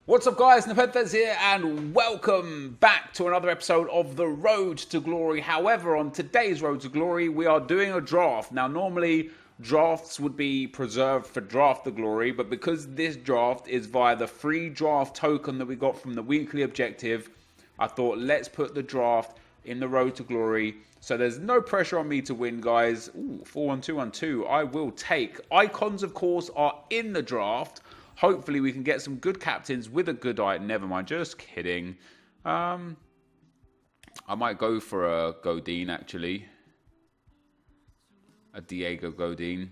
What's up, guys? NepentheZ here, and welcome back to another episode of The Road to Glory. However, on today's Road to Glory, we are doing a draft. Now, normally, drafts would be preserved for Draft the Glory, but because this draft is via the free draft token that we got from the weekly objective, I thought, let's put the draft in the Road to Glory. So there's no pressure on me to win, guys. Ooh, 4-1-2-1-2. I will take. Icons, of course, are in the draft. Hopefully we can get some good captains with a good eye. Never mind, just kidding. I might go for a Godin, actually. A Diego Godin.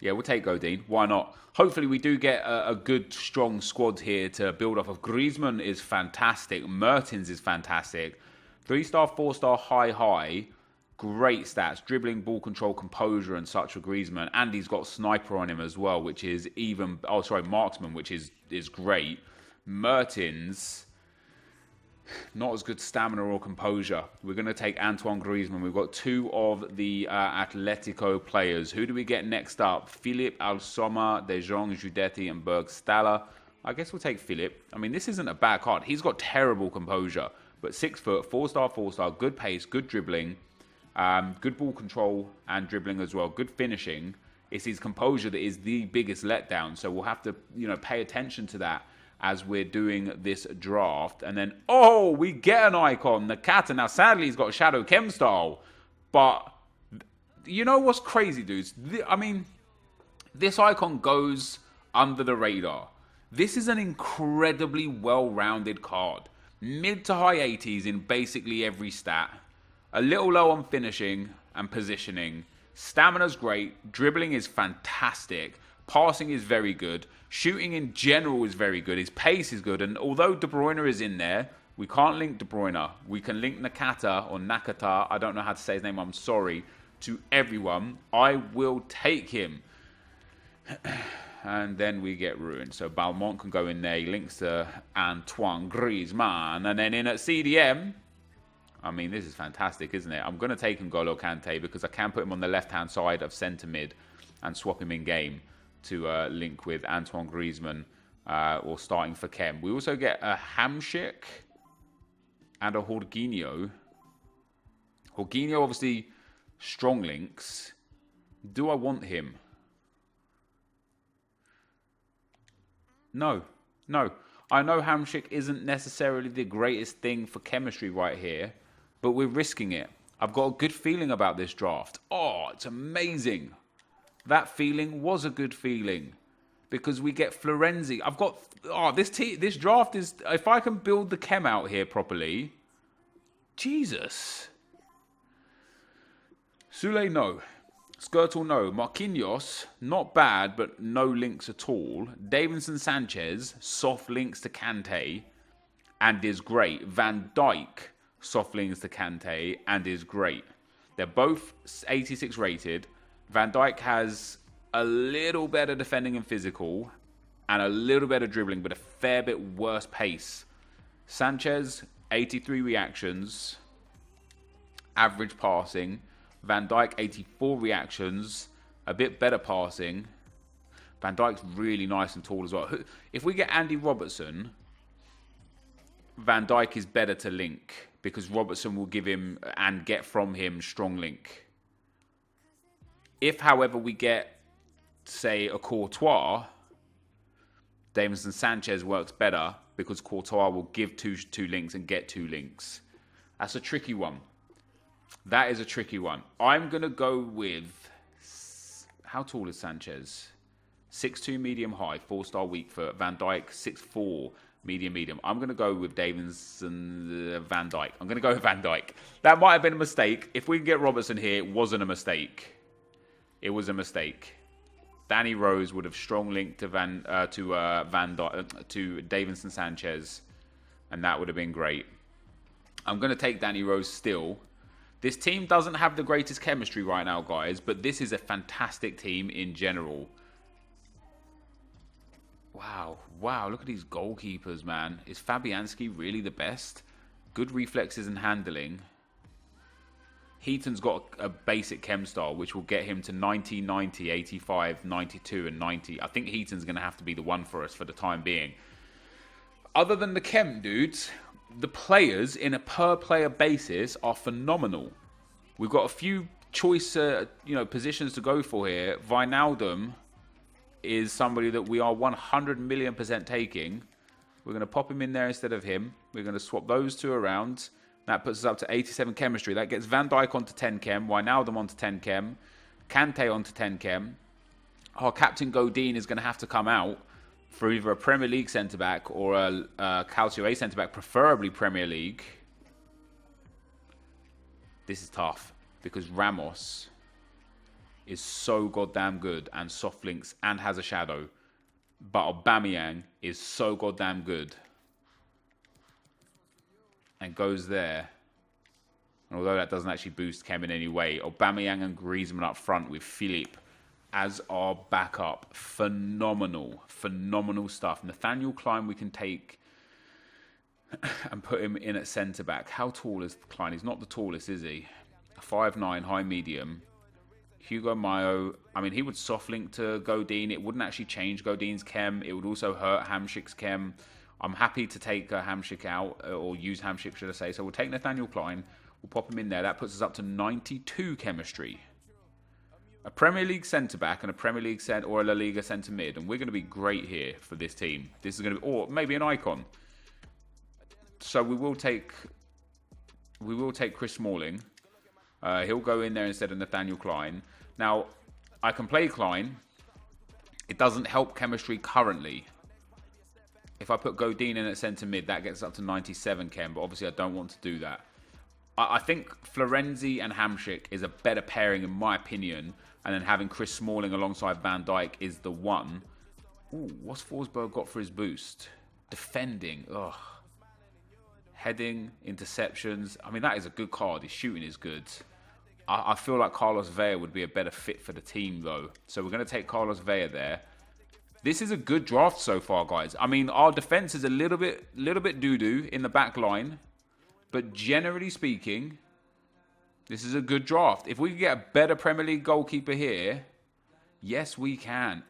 Yeah, we'll take Godin. Why not? Hopefully we do get a good, strong squad here to build off of. Griezmann is fantastic. Mertens is fantastic. 3-star, 4-star, high. Great stats, dribbling, ball control, composure, and such for Griezmann. And he's got sniper on him as well, which is even... Oh, sorry, marksman, which is great. Mertens, not as good stamina or composure. We're going to take Antoine Griezmann. We've got two of the Atletico players. Who do we get next up? Philippe, Alsoma, De Jong, Judetti, and Bergstaller. I guess we'll take Philippe. I mean, this isn't a bad card. He's got terrible composure, but 6 foot, 4-star, good pace, good dribbling. Good ball control and dribbling as well. Good finishing. It's his composure that is the biggest letdown. So we'll have to, pay attention to that as we're doing this draft. And then, oh, we get an icon, the Nakata. Now, sadly, he's got a Shadow Chem style. But you know what's crazy, dudes? I mean, this icon goes under the radar. This is an incredibly well-rounded card. Mid to high 80s in basically every stat. A little low on finishing and positioning. Stamina's great. Dribbling is fantastic. Passing is very good. Shooting in general is very good. His pace is good. And although De Bruyne is in there, we can't link De Bruyne. We can link Nakata. I don't know how to say his name. I'm sorry. To everyone. I will take him. And then we get ruined. So Balmont can go in there. He links to Antoine Griezmann. And then in at CDM... I mean, this is fantastic, isn't it? I'm going to take N'Golo Kante because I can put him on the left-hand side of centre mid and swap him in game to link with Antoine Griezmann or starting for Kem. We also get a Hamsik and a Jorginho. Jorginho, obviously, strong links. Do I want him? No. I know Hamsik isn't necessarily the greatest thing for chemistry right here, but we're risking it. I've got a good feeling about this draft. Oh, it's amazing. That feeling was a good feeling because we get Florenzi. I've got... Oh, this draft is... If I can build the chem out here properly... Jesus. Sule, no. Skirtle, no. Marquinhos, not bad, but no links at all. Davinson Sanchez, soft links to Kante and is great. Van Dijk... soft links to Kante and is great. They're both 86 rated. Van Dijk has a little better defending and physical and a little better dribbling, but a fair bit worse pace. Sanchez, 83 reactions, average passing. Van Dijk, 84 reactions, a bit better passing. Van Dijk's really nice and tall as well. If we get Andy Robertson, Van Dijk is better to link because Robertson will give him and get from him strong link. If, however, we get, say, a Courtois, Davinson Sanchez works better because Courtois will give two links and get 2 links. That's a tricky one. That is a tricky one. I'm going to go with... How tall is Sanchez? 6'2", medium high, 4-star weak foot. Van Dijk, 6'4", medium. I'm going to go with Davinson Van Dijk. I'm going to go with Van Dijk. That might have been a mistake. If we can get Robertson here, it wasn't a mistake. It was a mistake. Danny Rose would have strong linked to Davinson Sanchez, and that would have been great. I'm going to take Danny Rose still. This team doesn't have the greatest chemistry right now, guys, but this is a fantastic team in general. Wow, look at these goalkeepers, man. Is Fabianski really the best? Good reflexes and handling. Heaton's got a basic chem style, which will get him to 90, 90, 85, 92, and 90. I think Heaton's going to have to be the one for us for the time being. Other than the chem dudes, the players in a per-player basis are phenomenal. We've got a few choice, positions to go for here. Wijnaldum is somebody that we are 100 million% taking. We're going to pop him in there instead of him. We're going to swap those two around. That puts us up to 87 chemistry. That gets Van Dijk onto 10 chem, Wijnaldum onto 10 chem, Kante onto 10 chem. Our captain Godin is going to have to come out for either a Premier League centre-back or a Calcio A centre-back, preferably Premier League. This is tough because Ramos is so goddamn good and soft links and has a shadow. But Aubameyang is so goddamn good and goes there. And although that doesn't actually boost chem in any way, Aubameyang and Griezmann up front with Philippe as our backup. Phenomenal. Phenomenal stuff. Nathaniel Klein we can take and put him in at centre-back. How tall is Klein? He's not the tallest, is he? 5'9", high medium. Hugo Mayo, I mean, he would soft link to Godin. It wouldn't actually change Godin's chem. It would also hurt Hamšík's chem. I'm happy to take Hamšík out, or use Hamšík, should I say. So we'll take Nathaniel Klein. We'll pop him in there. That puts us up to 92 chemistry. A Premier League centre-back and a Premier League or a La Liga centre-mid. And we're going to be great here for this team. This is going to be, or maybe an icon. So we will take Chris Smalling. He'll go in there instead of Nathaniel Klein. Now, I can play Klein. It doesn't help chemistry currently. If I put Godin in at centre mid, that gets up to 97 chem, but obviously I don't want to do that. I think Florenzi and Hamšík is a better pairing in my opinion, and then having Chris Smalling alongside Van Dijk is the one. Ooh, what's Forsberg got for his boost? Defending, ugh. Heading, interceptions. I mean, that is a good card. His shooting is good. I feel like Carlos Vela would be a better fit for the team, though. So we're going to take Carlos Vela there. This is a good draft so far, guys. I mean, our defense is a little bit doo-doo in the back line. But generally speaking, this is a good draft. If we can get a better Premier League goalkeeper here, yes, we can.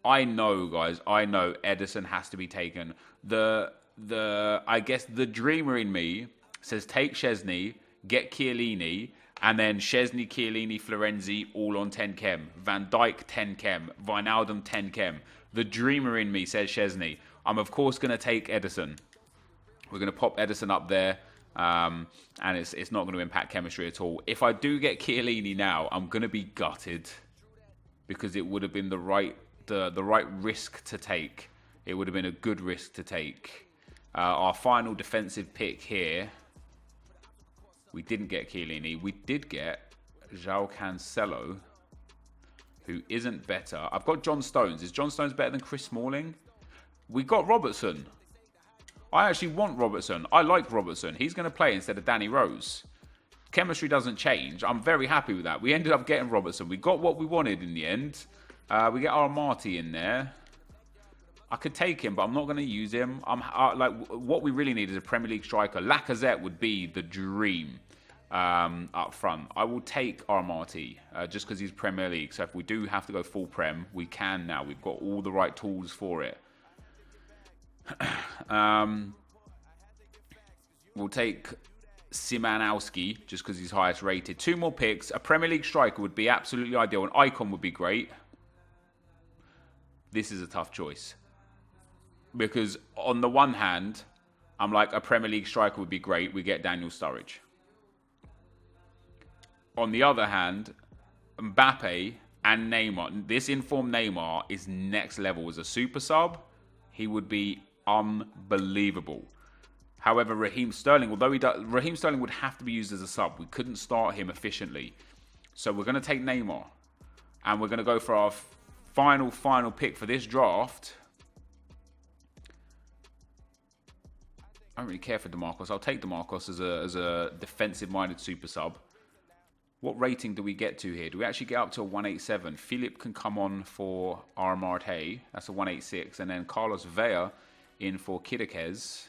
I know, guys. I know Ederson has to be taken. I guess the dreamer in me says take Szczesny, get Chiellini, and then Szczesny, Chiellini, Florenzi all on 10 chem. Van Dijk 10 chem. Wijnaldum 10 chem. The dreamer in me says Szczesny. I'm of course going to take Ederson. We're going to pop Ederson up there, and it's not going to impact chemistry at all. If I do get Chiellini now, I'm going to be gutted because it would have been the right risk to take. It would have been a good risk to take. Our final defensive pick here, we didn't get Chiellini. We did get João Cancelo, who isn't better. I've got John Stones. Is John Stones better than Chris Smalling? We got Robertson. I actually want Robertson. I like Robertson. He's going to play instead of Danny Rose. Chemistry doesn't change. I'm very happy with that. We ended up getting Robertson. We got what we wanted in the end. We get Armati in there. I could take him, but I'm not going to use him. What we really need is a Premier League striker. Lacazette would be the dream up front. I will take Armati just because he's Premier League. So if we do have to go full Prem, we can now. We've got all the right tools for it. We'll take Szymanowski just because he's highest rated. 2 more picks. A Premier League striker would be absolutely ideal. An icon would be great. This is a tough choice. Because on the one hand, I'm like, a Premier League striker would be great. We get Daniel Sturridge. On the other hand, Mbappe and Neymar. This informed Neymar is next level as a super sub. He would be unbelievable. However, Raheem Sterling, Raheem Sterling would have to be used as a sub. We couldn't start him efficiently. So we're going to take Neymar. And we're going to go for our final pick for this draft. I don't really care for DeMarcos. I'll take DeMarcos as a defensive-minded super sub. What rating do we get to here? Do we actually get up to a 187? Philippe can come on for Armarte. That's a 186. And then Carlos Vela in for Kidikez.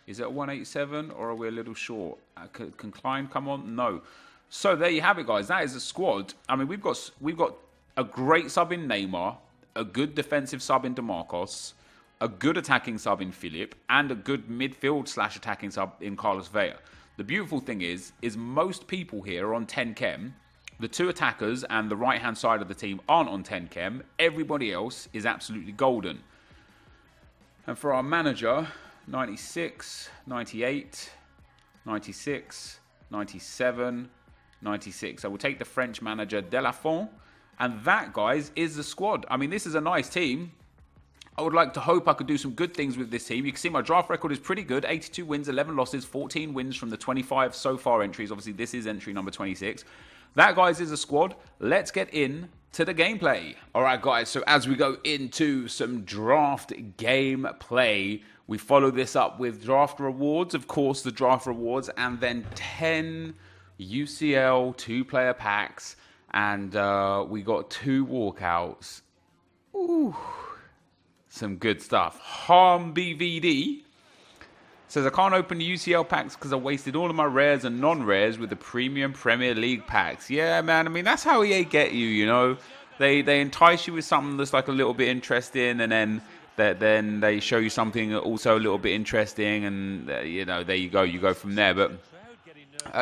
Is it a 187 or are we a little short? Can Klein come on? No. So there you have it, guys. That is a squad. I mean, we've got a great sub in Neymar, a good defensive sub in DeMarcos, a good attacking sub in Philip, and a good midfield / attacking sub in Carlos Vela. The beautiful thing is most people here are on 10 chem. The two attackers and the right-hand side of the team aren't on 10 chem. Everybody else is absolutely golden. And for our manager, 96, 98, 96, 97, 96. I will take the French manager Delafont. And that, guys, is the squad. I mean, this is a nice team. I would like to hope I could do some good things with this team. You can see my draft record is pretty good. 82 wins, 11 losses, 14 wins from the 25 so far entries. Obviously, this is entry number 26. That, guys, is a squad. Let's get in to the gameplay. All right, guys, so as we go into some draft gameplay, we follow this up with draft rewards, of course, the draft rewards, and then 10 UCL two-player packs, and we got 2 walkouts. Ooh. Some good stuff. Harm BVD says, I can't open the UCL packs because I wasted all of my rares and non-rares with the premium Premier League packs. Yeah, man. I mean, that's how EA get you, you know. They entice you with something that's like a little bit interesting, and then they show you something also a little bit interesting, and, you know, there you go. You go from there. But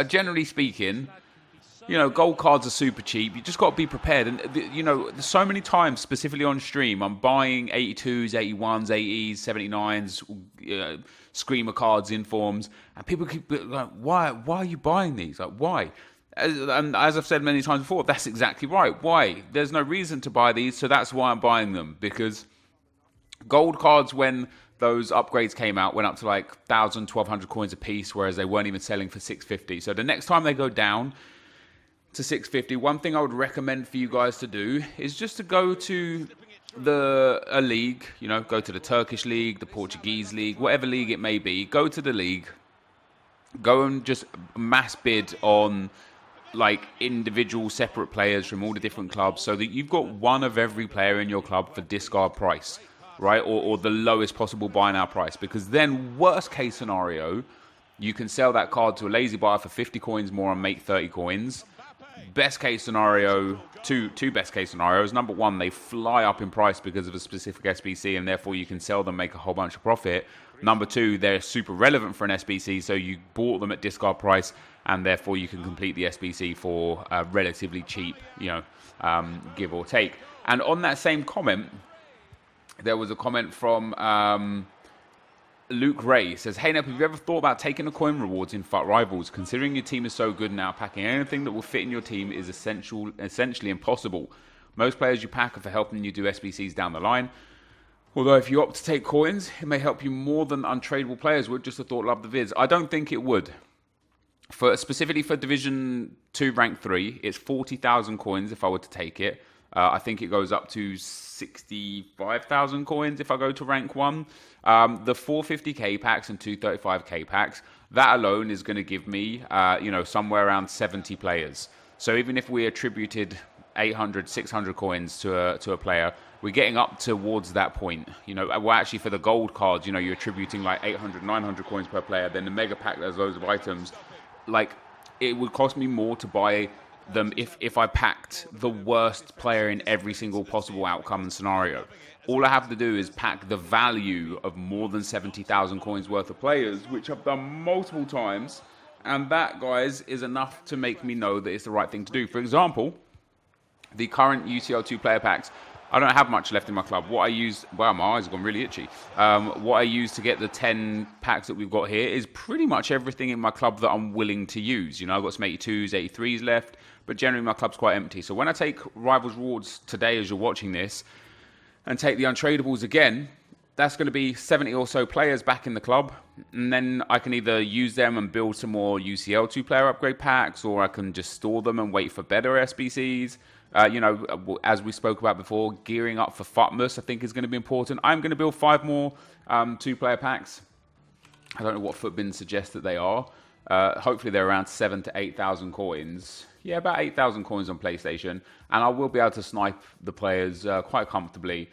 generally speaking, you know, gold cards are super cheap. You just got to be prepared. And, you know, so many times, specifically on stream, I'm buying 82s, 81s, 80s, 79s, Screamer cards, Informs. And people keep like, why are you buying these? Like, why? And as I've said many times before, that's exactly right. Why? There's no reason to buy these, so that's why I'm buying them. Because gold cards, when those upgrades came out, went up to like 1,000, 1,200 coins a piece, whereas they weren't even selling for 650. So the next time they go down to 650, one thing I would recommend for you guys to do is just to go to a league, you know, go to the Turkish league, the Portuguese league, whatever league it may be. Go to the league, go and just mass bid on like individual separate players from all the different clubs, so that you've got one of every player in your club for discard price, right? Or the lowest possible buy now price, because then worst case scenario, you can sell that card to a lazy buyer for 50 coins more and make 30 coins. Best case scenario, two best case scenarios. Number one, they fly up in price because of a specific SBC, and therefore you can sell them, make a whole bunch of profit. Number two, they're super relevant for an SBC, so you bought them at discard price, and therefore you can complete the SBC for relatively cheap, you know, give or take. And on that same comment, there was a comment from Luke Ray. Says, hey Nep, have you ever thought about taking the coin rewards in FUT Rivals? Considering your team is so good now, packing anything that will fit in your team is essentially impossible. Most players you pack are for helping you do SBCs down the line. Although if you opt to take coins, it may help you more than untradeable players would. Just a thought, love the vids. I don't think it would. Specifically for Division 2 Rank 3, it's 40,000 coins if I were to take it. I think it goes up to 65,000 coins if I go to rank 1. The 450k packs and 235k packs, that alone is going to give me, you know, somewhere around 70 players. So even if we attributed 800, 600 coins to a player, we're getting up towards that point. You know, well, actually for the gold cards, you know, you're attributing like 800, 900 coins per player. Then the mega pack, there's loads of items. Like, it would cost me more to buy them if I packed the worst player in every single possible outcome and scenario. All I have to do is pack the value of more than 70,000 coins worth of players, which I've done multiple times, and that, guys, is enough to make me know that it's the right thing to do. For example, the current UCL 2 player packs, I don't have much left in my club. What I use, wow, my eyes have gone really itchy. What I use to get the 10 packs that we've got here is pretty much everything in my club that I'm willing to use. You know, I've got some 82s, 83s left, but generally my club's quite empty. So when I take Rivals Rewards today, as you're watching this, and take the untradables again, that's going to be 70 or so players back in the club. And then I can either use them and build some more UCL 2 player upgrade packs, or I can just store them and wait for better SBCs. You know, as we spoke about before, gearing up for FUTmas I think is going to be important. I'm going to build 5 more 2-player packs. I don't know what Footbin suggests that they are. Hopefully they're around 7,000 to 8,000 coins. Yeah, about 8,000 coins on PlayStation. And I will be able to snipe the players quite comfortably.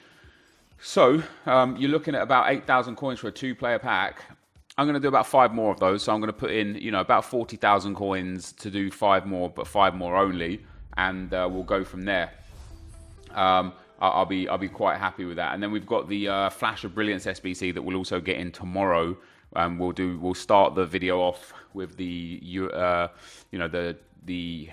So, you're looking at about 8,000 coins for a 2-player pack. I'm going to do about 5 more of those. So I'm going to put in, about 40,000 coins to do 5 more, but 5 more only, and we'll go from there. I'll be quite happy with that. And then we've got the Flash of Brilliance SBC that we'll also get in tomorrow. We'll start the video off with the the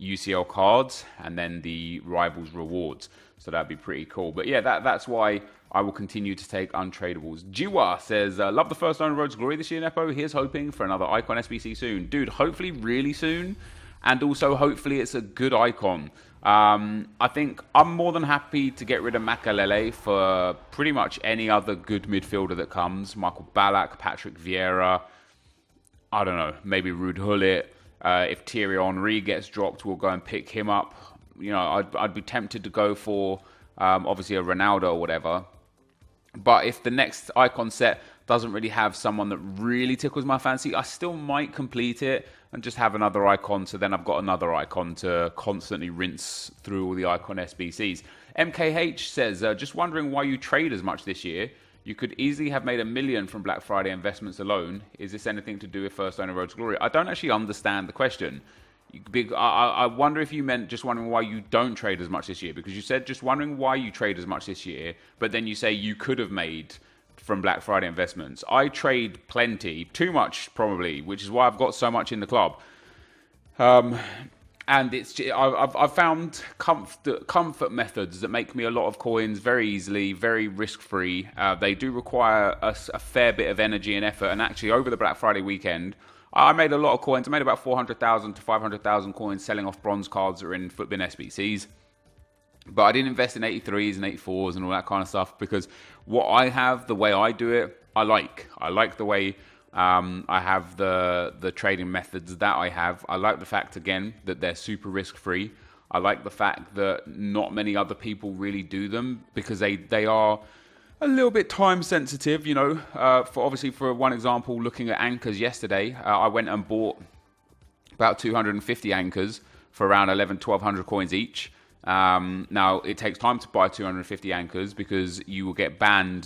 UCL cards and then the Rivals rewards. So that'd be pretty cool. But yeah, that's why I will continue to take untradables. Jiwa says, love the first owner road to glory this year, Nepo. Here's hoping for another icon SBC soon. Dude, hopefully really soon. And also hopefully it's a good icon. I think I'm more than happy to get rid of Makalele for pretty much any other good midfielder that comes. Michael Ballack, Patrick Vieira, I don't know, maybe Ruud Gullit. If Thierry Henry gets dropped, we'll go and pick him up. I'd be tempted to go for obviously a Ronaldo or whatever. But if the next icon set doesn't really have someone that really tickles my fancy, I still might complete it and just have another icon. So then I've got another icon to constantly rinse through all the icon SBCs. MKH says, just wondering why you trade as much this year. You could easily have made $1 million from Black Friday investments alone. Is this anything to do with First Owner Road to Glory? I don't actually understand the question. I wonder if you meant just wondering why you don't trade as much this year, because you said just wondering why you trade as much this year, but then you say you could have made from Black Friday investments. I trade plenty, too much probably, which is why I've got so much in the club. And I've found comfort methods that make me a lot of coins very easily, very risk-free. They do require a fair bit of energy and effort, and actually over the Black Friday weekend, I made a lot of coins. I made about 400,000 to 500,000 coins selling off bronze cards that are in Footbin SBCs. But I didn't invest in 83s and 84s and all that kind of stuff, because what I have, the way I do it, I like. I like the way I have the trading methods that I have. I like the fact, again, that they're super risk-free. I like the fact that not many other people really do them, because they are a little bit time sensitive, for one example, looking at anchors yesterday, I went and bought about 250 anchors for around 1,100 coins each. Now it takes time to buy 250 anchors because you will get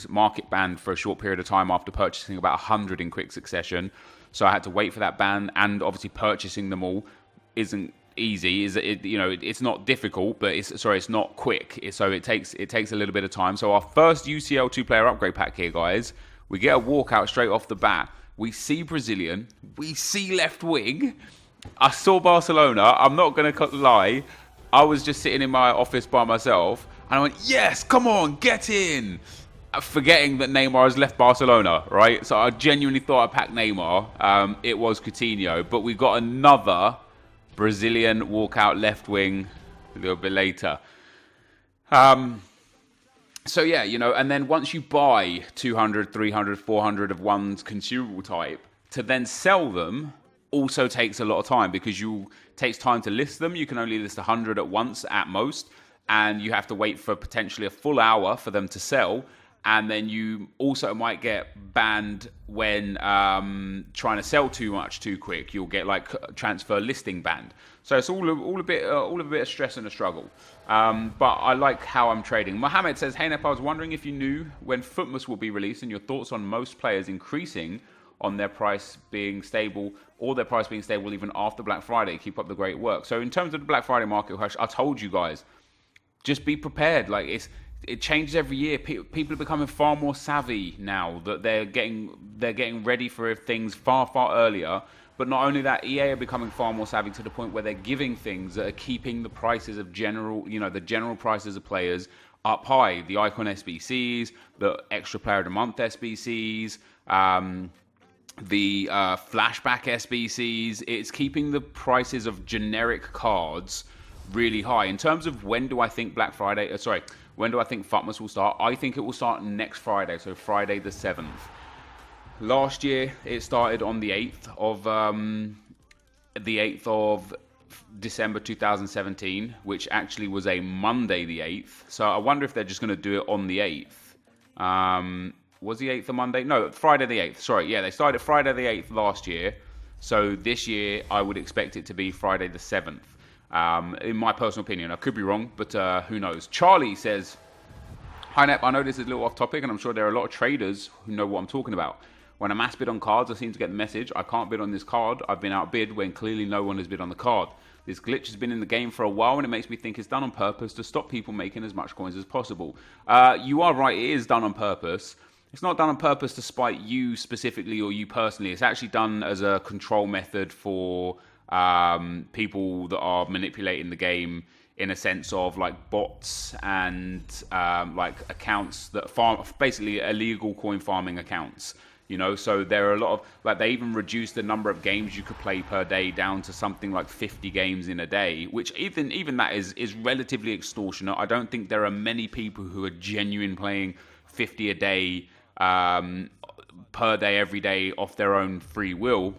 market banned for a short period of time after purchasing about 100 in quick succession. So I had to wait for that ban, and obviously purchasing them all isn't easy. It's not difficult, but it's not quick. So it takes a little bit of time. So our first UCL 2-player upgrade pack here, guys, we get a walkout straight off the bat. We see Brazilian, we see left wing. I saw Barcelona. I'm not going to lie. I was just sitting in my office by myself, and I went, yes, come on, get in. Forgetting that Neymar has left Barcelona, right? So I genuinely thought I packed Neymar. It was Coutinho, but we got another Brazilian walkout left wing a little bit later. So yeah, and then once you buy 200, 300, 400 of one's consumable type, to then sell them also takes a lot of time, because takes time to list them. You can only list 100 at once at most, and you have to wait for potentially a full hour for them to sell. And then you also might get banned when trying to sell too much too quick. You'll get like transfer listing banned. So it's all a bit of stress and a struggle. But I like how I'm trading. Mohammed says, "Hey Nep, I was wondering if you knew when Footmas will be released and your thoughts on most players increasing on their price being stable, or their price being stable even after Black Friday. Keep up the great work." So in terms of the Black Friday market, I told you guys, just be prepared. It changes every year. People are becoming far more savvy now that they're getting ready for things far earlier. But not only that, EA are becoming far more savvy to the point where they're giving things that are keeping the prices of the general prices of players up high. The Icon SBCs, the Extra Player of the Month SBCs, the Flashback SBCs. It's keeping the prices of generic cards really high. In terms of when do I think when do I think Futmas will start? I think it will start next Friday, so Friday the 7th. Last year, it started on the 8th of December 2017, which actually was a Monday the 8th. So I wonder if they're just going to do it on the 8th. Was the 8th a Monday? No, Friday the 8th. Sorry, yeah, they started Friday the 8th last year. So this year, I would expect it to be Friday the 7th. In my personal opinion, I could be wrong, but who knows? Charlie says, "Hi Nep, I know this is a little off topic, and I'm sure there are a lot of traders who know what I'm talking about. When I mass bid on cards, I seem to get the message, I can't bid on this card, I've been outbid, when clearly no one has bid on the card. This glitch has been in the game for a while, and it makes me think it's done on purpose to stop people making as much coins as possible. You are right, it is done on purpose. It's not done on purpose to spite you specifically or you personally. It's actually done as a control method for people that are manipulating the game, in a sense of like bots and like accounts that farm, basically illegal coin farming accounts. You know, so there are a lot of, like, they even reduced the number of games you could play per day down to something like 50 games in a day, which even that is relatively extortionate. I don't think there are many people who are genuine playing 50 a day per day every day off their own free will.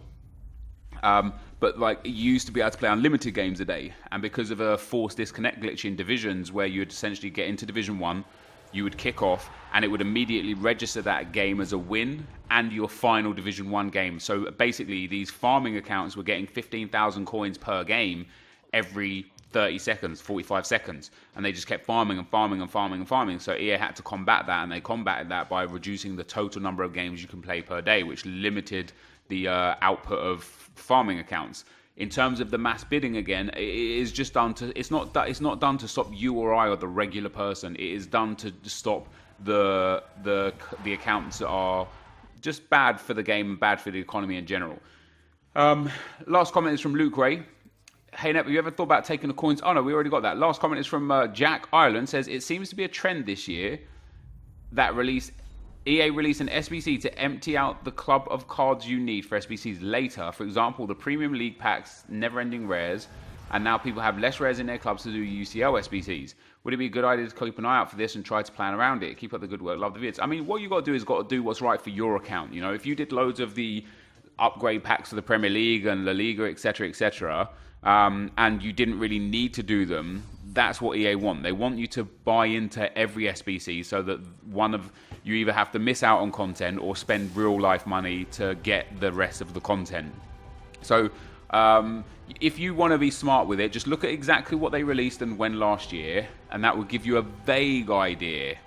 But like, you used to be able to play unlimited games a day, and because of a forced disconnect glitch in divisions, where you'd essentially get into Division 1, you would kick off, and it would immediately register that game as a win and your final Division 1 game. So basically, these farming accounts were getting 15,000 coins per game every 30 seconds, 45 seconds, and they just kept farming and farming and farming and farming. So EA had to combat that, and they combated that by reducing the total number of games you can play per day, which limited the output of farming accounts. In terms of the mass bidding, again, it is just done to, it's not done to stop you or I or the regular person. It is done to stop the accounts that are just bad for the game and bad for the economy in general. Last comment is from Luke Ray. Hey Nep, have you ever thought about taking the coins? Oh no, we already got that. Last comment is from Jack Ireland. Says, it seems to be a trend this year that EA release an SBC to empty out the club of cards you need for SBCs later. For example, the Premium League packs, never-ending rares, and now people have less rares in their clubs to do UCL SBCs. Would it be a good idea to keep an eye out for this and try to plan around it? Keep up the good work. Love the vids. I mean, what you got to do is do what's right for your account. You know, if you did loads of the upgrade packs for the Premier League and La Liga, etc., and you didn't really need to do them, that's what EA want. They want you to buy into every SBC so that you either have to miss out on content or spend real life money to get the rest of the content. So if you want to be smart with it, just look at exactly what they released and when last year, and that will give you a vague idea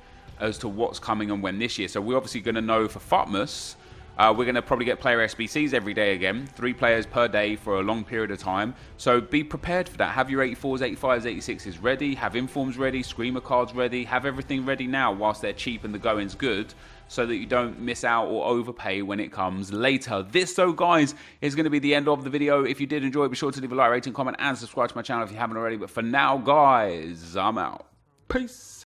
as to what's coming and when this year. So we're obviously going to know for Futmas, we're going to probably get player SBCs every day again, 3 players per day for a long period of time. So be prepared for that. Have your 84s, 85s, 86s ready. Have informs ready, screamer cards ready. Have everything ready now whilst they're cheap and the going's good, so that you don't miss out or overpay when it comes later. This, though, guys, is going to be the end of the video. If you did enjoy it, be sure to leave a like, rating, comment, and subscribe to my channel if you haven't already. But for now, guys, I'm out. Peace.